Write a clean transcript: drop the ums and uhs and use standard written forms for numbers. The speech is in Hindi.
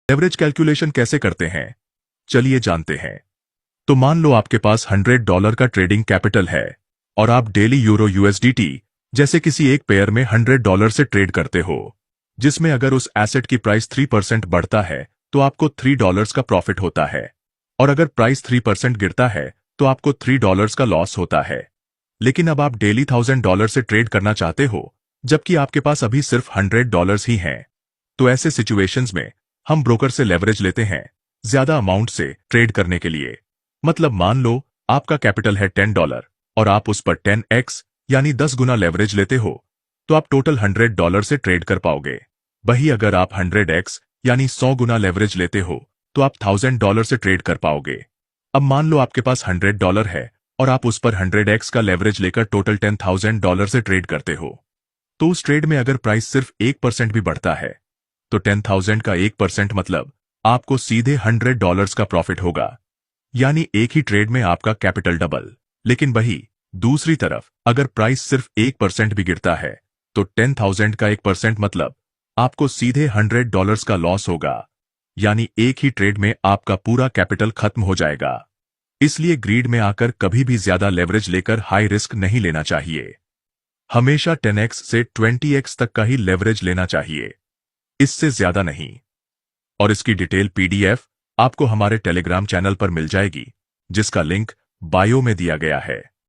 लेवरेज कैलकुलेशन कैसे करते हैं, चलिए जानते हैं। तो मान लो आपके पास $100 का ट्रेडिंग कैपिटल है और आप डेली यूरो यूएसडीटी जैसे किसी एक पेयर में $100 से ट्रेड करते हो, जिसमें अगर उस एसेट की प्राइस 3% बढ़ता है तो आपको $3 का प्रॉफिट होता है, और अगर प्राइस 3% गिरता है तो आपको $3 का लॉस होता है। लेकिन अब आप डेली $1000 से ट्रेड करना चाहते हो, जबकि आपके पास अभी सिर्फ $100 ही हैं। तो ऐसे सिचुएशंस में हम ब्रोकर से लेवरेज लेते हैं ज्यादा अमाउंट से ट्रेड करने के लिए। मतलब मान लो आपका कैपिटल है $10 और आप उस पर 10x यानी 10 गुना लेवरेज लेते हो, तो आप टोटल $100 से ट्रेड कर पाओगे। वही अगर आप 100x यानी 100 गुना लेवरेज लेते हो तो आप $1000 से ट्रेड कर पाओगे। अब मान लो आपके पास $100 है और आप उस पर 100x का लेवरेज लेकर टोटल $10,000 से ट्रेड करते हो। तो उस ट्रेड में अगर प्राइस सिर्फ 1% भी बढ़ता है तो 10,000 का 1% मतलब आपको सीधे $100 का प्रॉफिट होगा, यानी एक ही ट्रेड में आपका कैपिटल डबल। लेकिन वही दूसरी तरफ अगर प्राइस सिर्फ 1% भी गिरता है तो 10,000 का 1% मतलब आपको सीधे $100 का लॉस होगा, यानी एक ही ट्रेड में आपका पूरा कैपिटल खत्म हो जाएगा। इसलिए ग्रीड में आकर कभी भी ज्यादा लेवरेज लेकर हाई रिस्क नहीं लेना चाहिए। हमेशा 10x से 20x तक का ही लेवरेज लेना चाहिए, इससे ज्यादा नहीं। और इसकी डिटेल PDF आपको हमारे टेलीग्राम चैनल पर मिल जाएगी, जिसका लिंक बायो में दिया गया है।